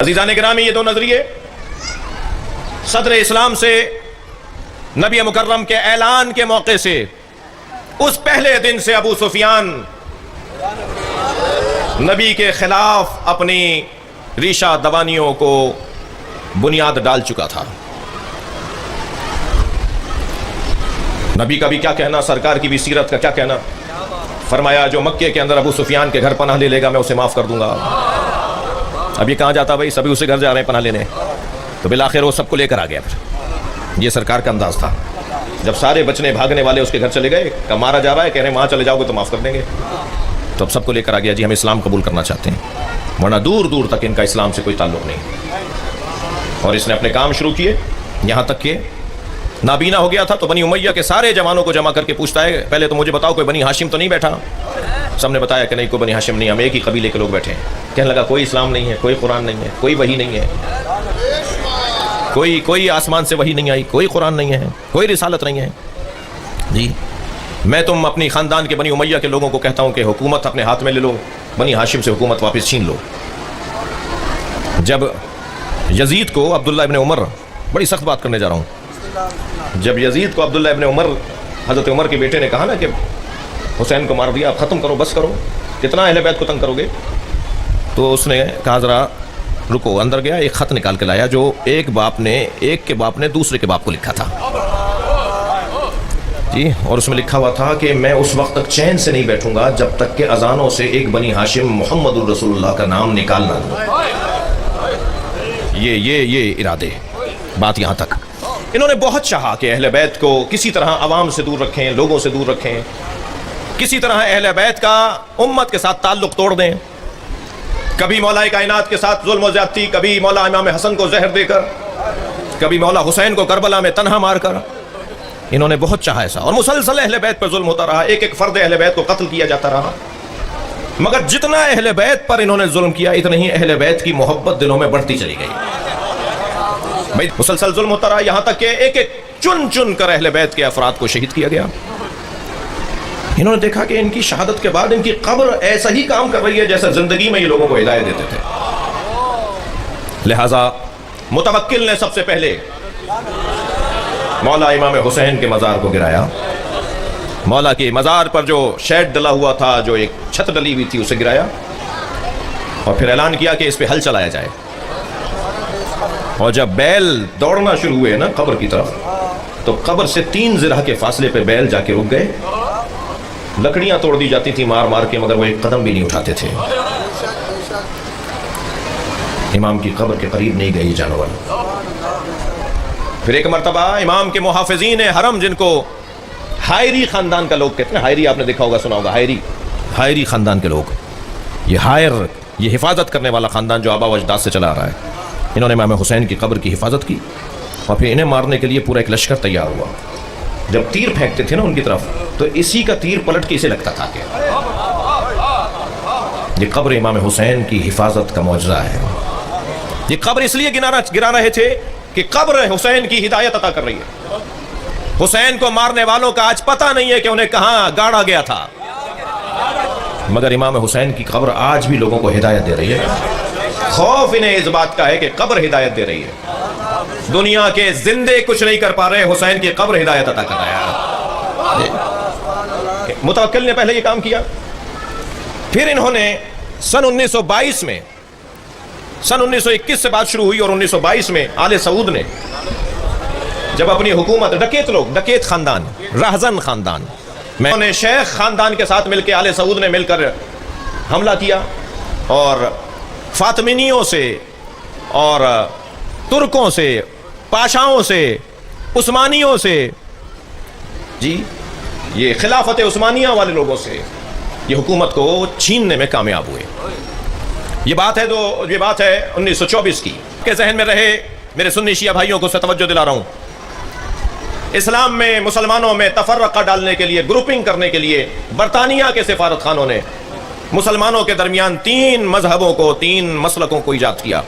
अज़ीज़ान गिरामी, ये दो नजरिए सदर इस्लाम से नबी मुकर्रम के ऐलान के मौके से उस पहले दिन से अबू सुफियान नबी के खिलाफ अपनी रीशा दबानियों को बुनियाद डाल चुका था। नबी का भी क्या कहना, सरकार की भी सीरत का क्या कहना। फरमाया जो मक्के के अंदर अबू सुफियान के घर पनाह ले लेगा मैं उसे माफ कर दूंगा। अब ये कहाँ जाता भाई, सभी उसे घर जा रहे हैं पनाह लेने, तो बिलाखिर वो सबको लेकर आ गया। फिर ये सरकार का अंदाज था। जब सारे बचने भागने वाले उसके घर चले गए, कब मारा जा रहा है, कह रहे हैं वहाँ चले जाओगे तो माफ़ कर देंगे, तो अब सबको लेकर आ गया जी हम इस्लाम कबूल करना चाहते हैं, वरना दूर दूर तक इनका इस्लाम से कोई ताल्लुक़ नहीं। और इसने अपने काम शुरू किए, यहाँ तक कि नाबीना हो गया था तो बनी उमैया के सारे जवानों को जमा करके पूछता है पहले तो मुझे बताओ कोई बनी हाशिम तो नहीं बैठा। सबने बताया कि नहीं कोई बनी हाशिम नहीं, हम एक ही कबीले के लोग बैठे हैं। कहने लगा कोई इस्लाम नहीं है, कोई कुरान नहीं है, कोई वही नहीं है, कोई आसमान से वही नहीं आई, कोई कुरान नहीं है, कोई रिसालत नहीं है जी। मैं तुम अपनी ख़ानदान के बनी उमैया के लोगों को कहता हूँ कि हुकूमत अपने हाथ में ले लो, बनी हाशिम से हुकूमत वापस छीन लो। जब यजीद को अब्दुल्ला इब्न उमर, बड़ी सख्त बात करने जा रहा हूँ, जब यजीद को अब्दुल्ला इब्न उमर, हज़रत उमर के बेटे ने कहा ना कि हुसैन को मार दिया, ख़त्म करो, बस करो, कितना अहले बैत को तंग करोगे, तो उसने कहा ज़रा रुको। अंदर गया, एक ख़त निकाल के लाया जो एक के बाप ने दूसरे के बाप को लिखा था जी। और उसमें लिखा हुआ था कि मैं उस वक्त तक चैन से नहीं बैठूंगा जब तक कि अजानों से एक बनी हाशिम मोहम्मदुर रसूलुल्लाह का नाम निकाल ना दूं। ये इरादे, बात यहाँ तक। इन्होंने बहुत चाहा कि अहले बैत को किसी तरह आवाम से दूर रखें, लोगों से दूर रखें, किसी तरह अहले बैत का उम्मत के साथ ताल्लुक़ तोड़ दें। कभी मौला कायनात के साथ जुल्म और ज़्यादती, कभी मौला इमाम हसन को जहर देकर, कभी मौला हुसैन को करबला में तन्हा मारकर। इन्होंने बहुत चाहा ऐसा, और मुसलसल अहले बैत पर जुल्म होता रहा, एक एक फर्द अहले बैत को कत्ल किया जाता रहा। मगर जितना अहले बैत पर इन्होंने जुल्म किया, इतनी ही अहले बैत की मोहब्बत दिलों में बढ़ती चली गई। भाई मुसलसल जुल्म होता रहा, यहाँ तक कि एक एक चुन चुन कर अहले बैत के अफराद को शहीद किया गया। इन्होंने देखा कि इनकी शहादत के बाद इनकी कब्र ऐसा ही काम कर रही है जैसा जिंदगी में ये लोगों को हिदायत देते थे। लिहाजा मुतवक्किल ने सबसे पहले मौला इमाम हुसैन के मज़ार को गिराया। मौला के मज़ार पर जो शेड डला हुआ था, जो एक छत डली हुई थी, उसे गिराया और फिर ऐलान किया कि इस पे हल चलाया जाए। और जब बैल दौड़ना शुरू हुए ना कब्र की तरफ, तो कब्र से 3 ज़िरा के फासले पे बैल जाके रुक गए। लकड़ियां तोड़ दी जाती थी मार मार के, मगर वो एक कदम भी नहीं उठाते थे। इमाम की कब्र के करीब नहीं गए जानवर। फिर एक मरतबा इमाम के मुहाफिज़ीन हरम, जिनको हायरी ख़ानदान का लोग कहते हैं, हायरी आपने देखा होगा, सुना होगा, हायरी ख़ानदान के लोग, ये हिफाजत करने वाला ख़ानदान जो आबा व अजदाद से चला आ रहा है, इन्होंने इमाम हुसैन की कब्र की हिफाजत की और फिर इन्हें मारने के लिए पूरा एक लश्कर तैयार हुआ। जब तीर फेंकते थे ना उनकी तरफ, तो इसी का तीर पलट के इसे लगता था कि ये कब्र इमाम हुसैन की हिफाजत का मौजज़ा है। ये कब्र इसलिए गिरा रहे थे कि कब्र हुसैन की हिदायत अता कर रही है। हुसैन को मारने वालों का आज पता नहीं है कि उन्हें कहाँ गाड़ा गया था, मगर इमाम हुसैन की कब्र आज भी लोगों को हिदायत दे रही है। खौफ इन्हें इस बात का है कि कब्र हिदायत दे रही है। दुनिया के जिंदे कुछ नहीं कर पा रहे, हुसैन की कब्र हिदायत अता कर रहा है। मुतवक्किल ने पहले ये काम किया। फिर इन्होंने सन 1922 में, सन 1921 से बात शुरू हुई और 1922 में आले सऊद ने जब अपनी हुकूमत, डकैत खानदान, रहजन खानदान, उन्होंने शेख खानदान के साथ मिलकर, आले सऊद ने मिलकर हमला किया और फातमिनियों से और तुर्कों से, पाशाओं से, उस्मानियों से, जी ये खिलाफत उस्मानिया वाले लोगों से ये हुकूमत को छीनने में कामयाब हुए। ये बात है 1924 की। के जहन में रहे मेरे सुन्नी शिया भाइयों को तवज्जो दिला रहा हूँ। इस्लाम में मुसलमानों में तफर्रका डालने के लिए, ग्रुपिंग करने के लिए बरतानिया के सिफारत खानों ने मुसलमानों के दरमियान 3 मजहबों को, 3 मसलकों को ईजाद किया।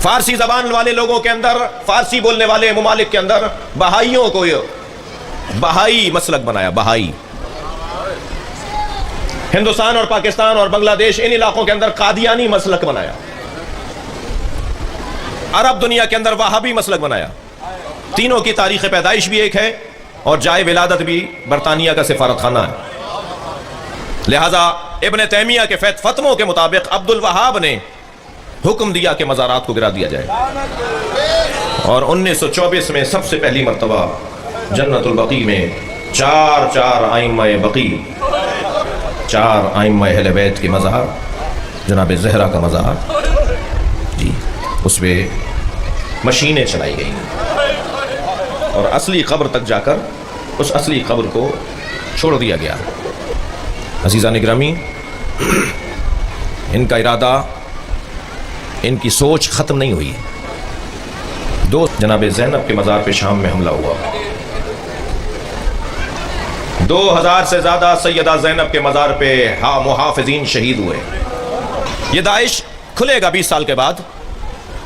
फारसी जबान वाले लोगों के अंदर, फारसी बोलने वाले मुमालिक के अंदर बहाइयों को बहाई मसलक बनाया। बहाई ہندوستان اور پاکستان اور بنگلہ دیش ان علاقوں کے اندر قادیانی مسلک بنایا، عرب دنیا کے اندر وہابی مسلک بنایا. تینوں کی تاریخ پیدائش بھی ایک ہے اور جائے ولادت بھی برطانیہ کا سفارت خانہ ہے. لہذا ابن تیمیہ کے فتووں کے مطابق عبد الوہاب نے حکم دیا کہ مزارات کو گرا دیا جائے، اور 1924 میں سب سے پہلی مرتبہ جنت البقیع میں چار ائمہ بقیع، 4 ائمہ اہل بیت کے مزار، جناب زہرا کا مزار جی، اس پہ مشینیں چلائی گئی اور اصلی قبر تک جا کر اس اصلی قبر کو چھوڑ دیا گیا. عزیزان گرامی، ان کا ارادہ، ان کی سوچ ختم نہیں ہوئی. جناب زینب کے مزار پہ شام میں حملہ ہوا، 2000 سے زیادہ سیدہ زینب کے مزار پہ محافظین شہید ہوئے. یہ داعش کھلے گا 20 سال کے بعد.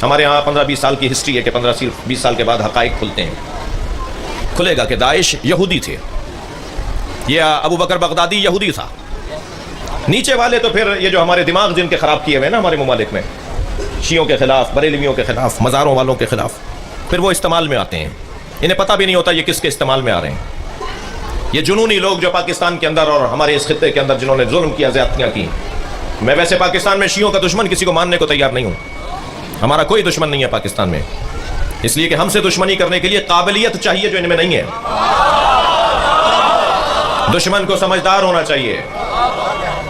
ہمارے ہاں 15-20 سال کی ہسٹری ہے کہ 15-20 سال کے بعد حقائق کھلتے ہیں. کھلے گا کہ داعش یہودی تھے، یہ ابو بکر بغدادی یہودی تھا. نیچے والے تو پھر یہ جو ہمارے دماغ جن کے خراب کیے ہوئے نا ہمارے ممالک میں، شیعوں کے خلاف، بریلویوں کے خلاف، مزاروں والوں کے خلاف، پھر وہ استعمال میں آتے ہیں. انہیں پتہ بھی نہیں ہوتا یہ کس کے استعمال میں آ رہے ہیں. یہ جنونی لوگ جو پاکستان کے اندر اور ہمارے اس خطے کے اندر جنہوں نے ظلم کیا، زیادتیاں کی. میں ویسے پاکستان میں شیعوں کا دشمن کسی کو ماننے کو تیار نہیں ہوں. ہمارا کوئی دشمن نہیں ہے پاکستان میں، اس لیے کہ ہم سے دشمنی کرنے کے لیے قابلیت چاہیے جو ان میں نہیں ہے. دشمن کو سمجھدار ہونا چاہیے،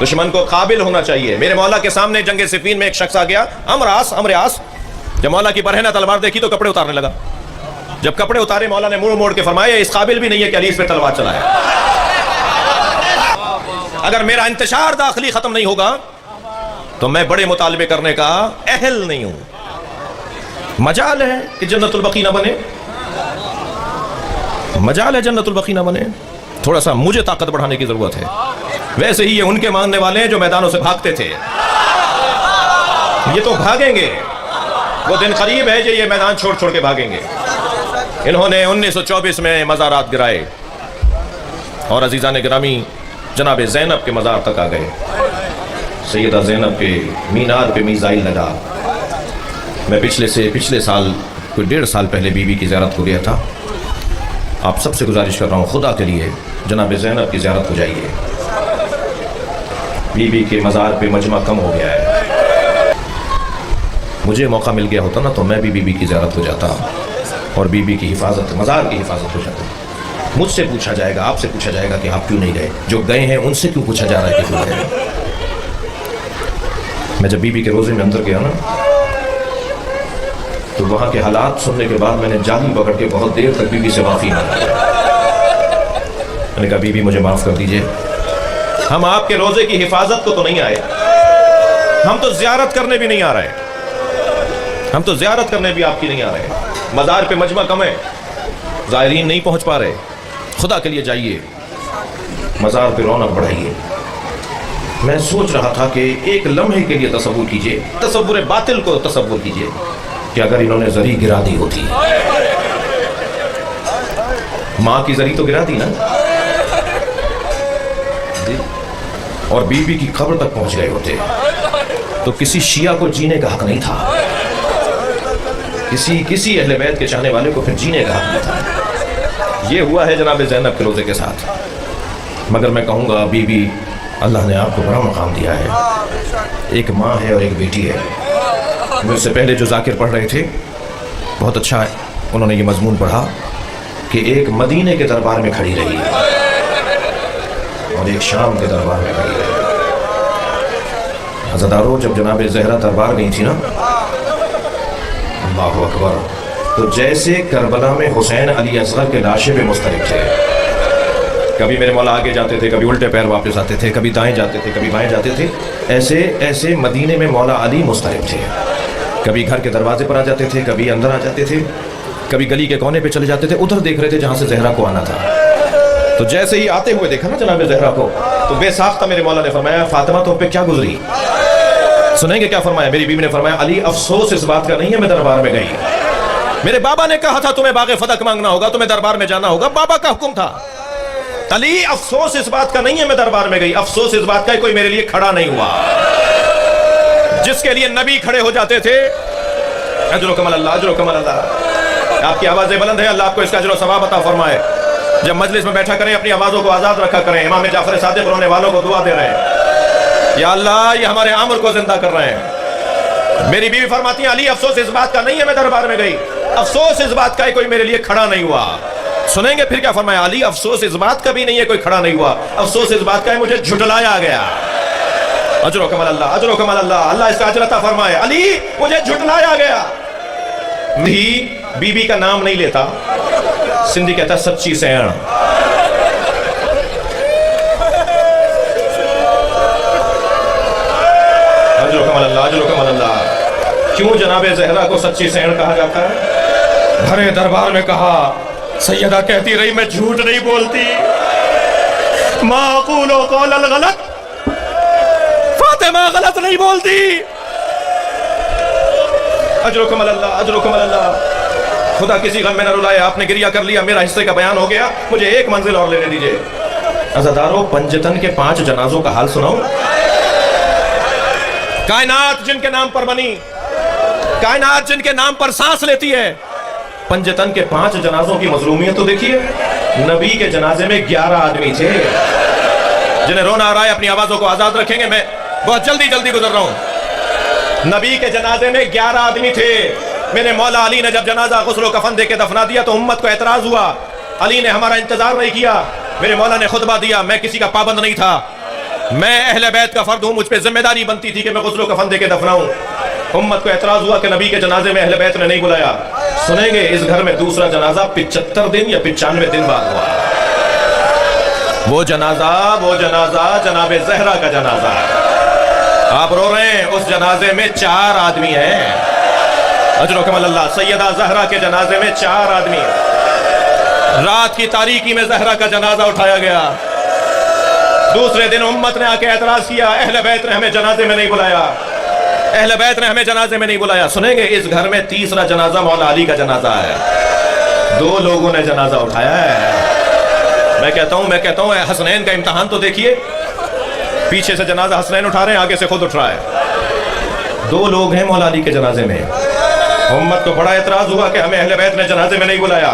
دشمن کو قابل ہونا چاہیے. میرے مولا کے سامنے جنگ صفین میں ایک شخص آ گیا، عمرو آس. جب مولا کی برہنہ تلوار دیکھی تو کپڑے اتارنے لگا. جب کپڑے اتارے مولا نے منہ موڑ کے فرمایا اس قابل بھی نہیں ہے کہ علی اس پہ تلوار چلائے. اگر میرا انتشار داخلی ختم نہیں ہوگا تو میں بڑے مطالبے کرنے کا اہل نہیں ہوں. مجال ہے کہ جنت البقیع نہ بنے، مجال ہے جنت البقیع نہ بنے. تھوڑا سا مجھے طاقت بڑھانے کی ضرورت ہے. ویسے ہی یہ ان کے ماننے والے ہیں جو میدانوں سے بھاگتے تھے، یہ تو بھاگیں گے. وہ دن قریب ہے جو یہ میدان چھوڑ کے بھاگیں گے. انہوں نے 1924 میں مزارات گرائے اور عزیزان گرامی جناب زینب کے مزار تک آ گئے. سیدہ زینب کے مینار پہ میزائل لگا. میں پچھلے سال کوئی 1.5 سال پہلے بی بی کی زیارت کو گیا تھا. آپ سب سے گزارش کر رہا ہوں خدا کے لیے جناب زینب کی زیارت ہو جائیے. بی بی کے مزار پہ مجمع کم ہو گیا ہے. مجھے موقع مل گیا ہوتا نا تو میں بھی بی بی کی زیارت ہو جاتا اور بی بی کی حفاظت، مزار کی حفاظت ہو جاتا. مجھ سے پوچھا جائے گا، آپ سے پوچھا جائے گا کہ آپ کیوں نہیں گئے. جو گئے ہیں ان سے کیوں پوچھا جا رہا ہے کہ کیوں گئے. میں جب بی بی کے روزے میں اندر گیا نا تو وہاں کے حالات سننے کے بعد میں نے جالی پکڑ کے بہت دیر تک بی بی سے معافی مانگی. میں نے کہا بی بی مجھے معاف کر دیجئے، ہم آپ کے روزے کی حفاظت کو تو نہیں آئے، ہم تو زیارت کرنے بھی نہیں آ رہے. ہم تو زیارت کرنے بھی آپ کی نہیں آ رہے. مزار پہ مجمع کم ہے، زائرین نہیں پہنچ پا رہے. خدا کے لیے جائیے، مزار پہ رونق بڑھائیے. میں سوچ رہا تھا کہ ایک لمحے کے لیے تصور کیجئے، تصور باطل کو تصور کیجئے کہ اگر انہوں نے زری گرا دی ہوتی، ماں کی زری تو گرا دی نا، اور بی بی کی قبر تک پہنچ گئے ہوتے تو کسی شیعہ کو جینے کا حق نہیں تھا، کسی اہل بیت کے چاہنے والے کو پھر جینے کا حق نہیں تھا. یہ ہوا ہے جناب زینب کے روزے کے ساتھ. مگر میں کہوں گا بی بی، اللہ نے آپ کو بڑا مقام دیا ہے. ایک ماں ہے اور ایک بیٹی ہے. مجھ سے پہلے جو ذاکر پڑھ رہے تھے بہت اچھا ہے، انہوں نے یہ مضمون پڑھا کہ ایک مدینے کے دربار میں کھڑی رہی اور ایک شام کے دربار میں کھڑی رہی. عزادارو، جب جناب زہرا دربار گئی تھی نا، اللہ اکبر، تو جیسے کربلا میں حسین علی اصغر کے لاشیں پہ مسترب تھے. کبھی میرے مولا آگے جاتے تھے، کبھی الٹے پیر واپس آتے تھے، کبھی دائیں جاتے تھے، کبھی بائیں جاتے تھے. ایسے مدینے میں مولا علی مسترب تھے. کبھی گھر کے دروازے پر آ جاتے تھے، کبھی اندر آ جاتے تھے، کبھی گلی کے کونے پہ چلے جاتے تھے. ادھر دیکھ رہے تھے جہاں سے زہرا کو آنا تھا. تو جیسے ہی آتے ہوئے دیکھا نا جناب زہرا کو تو بے ساختہ میرے مولا نے فرمایا فاطمہ تو پہ کیا گزری. سنیں گے کیا فرمایا؟ میری بیوی نے فرمایا علی افسوس اس بات کا نہیں ہے میں دربار میں گئی. میرے بابا نے کہا تھا تمہیں باغ فتح مانگنا ہوگا، تمہیں دربار میں جانا ہوگا، بابا کا حکم تھا. अली अफसोस इस बात का नहीं है मैं दरबार में गई, अफसोस इस बात का है कोई मेरे लिए खड़ा नहीं हुआ। जिसके लिए नबी खड़े हो जाते थे, अजर कमल अल्लाह, अजर कमल अल्लाह। आपकी आवाज़ें बुलंद है, अल्लाह आपको इसका अजर सवाब अता फरमाए। जब मजलिस में बैठा करें अपनी आवाज़ों को आज़ाद रखा करें। इमाम जाफर सादिक रोने वालों को दुआ दे रहे हैं, या अल्लाह ये हमारे अमर को जिंदा कर रहे हैं। मेरी बीवी फरमाती है अली अफसोस इस बात का नहीं है मैं दरबार में गई, अफसोस इस बात का है कोई मेरे लिए खड़ा नहीं हुआ। सुनेंगे फिर क्या फरमाया, अली अफसोस इस बात का भी नहीं है कोई खड़ा नहीं हुआ, अफसोस इस बात का है मुझे झुटलाया गया। अजर कमल अल्लाह, अजर कमल अल्लाह, अल्लाह इसका अजर अता फरमाए। अली मुझे झुटलाया गया। भी बीबी का नाम नहीं लेता, सिंधी कहता सच्ची सैण। अजर कमल अल्लाह, अजर कमल अल्लाह। क्यों जनाबे ज़हरा को सच्ची सैण कहा जाता है? भरे दरबार में कहा, सैयदा कहती रही मैं झूठ नहीं बोलती, माक़ूलो क़ौलल गलत, फातिमा गलत नहीं बोलती। अजर कमल अल्लाह, अजर कमल अल्लाह। खुदा किसी गम में न रुलाए, आपने गिरिया कर लिया, मेरा हिस्से का बयान हो गया, मुझे एक मंजिल और लेने दीजिए। अज़ादारों, पंजतन के 5 जनाजों का हाल सुनाऊं। कायनात जिनके नाम पर बनी, कायनात जिनके नाम पर सांस लेती है, पंजतन के 5 जनाजों की मजलूमियत तो देखिए। नबी के जनाजे में 11 आदमी थे जिन्हें रोना आ रहा है, अपनी आवाजों को आजाद रखेंगे, मैं बहुत जल्दी जल्दी गुजर रहा हूं। नबी के जनाजे में 11 आदमी थे। मेरे मौला अली ने जब जनाजा गुस्ल कफन दे के दफना दिया तो उम्मत को एतराज हुआ, अली ने हमारा इंतजार नहीं किया। मेरे मौला ने खुतबा दिया, मैं किसी का पाबंद नहीं था, मैं अहले बैत का फर्द हूं, मुझ पर जिम्मेदारी बनती थी कि मैं गुस्ल कफन दे के दफनाऊं। उम्मत को एतराज हुआ कि नबी के जनाजे में अहले बैत ने नहीं बुलाया। सुनेंगे इस घर में दूसरा जनाजा 75 दिन या 95 दिन बाद हुआ। वो जनाजा जनाबे ज़हरा का जनाजा है। आप रो रहे हैं, उस जनाजे में 4 आदमी हैं। अजर कमल अल्लाह। सैयदा ज़हरा के जनाजे में 4 आदमी। रात की तारीकी में ज़हरा का जनाजा उठाया गया। दूसरे दिन उम्मत ने आके एतराज किया, अहले बैत ने हमें जनाजे में नहीं बुलाया, अहले बैत ने हमें जनाजे में नहीं बुलाया। सुनेंगे इस घर में तीसरा जनाजा मौला अली का जनाजा है। 2 लोगों ने जनाजा उठाया है। मैं कहता हूं हसनैन का इम्तहान तो देखिए, पीछे से जनाजा हसनैन उठा रहे हैं, आगे से खुद उठ रहा है। 2 लोग हैं मौला अली के जनाजे में। उम्मत को बड़ा एतराज हुआ कि हमें अहले बैत ने जनाजे में नहीं बुलाया।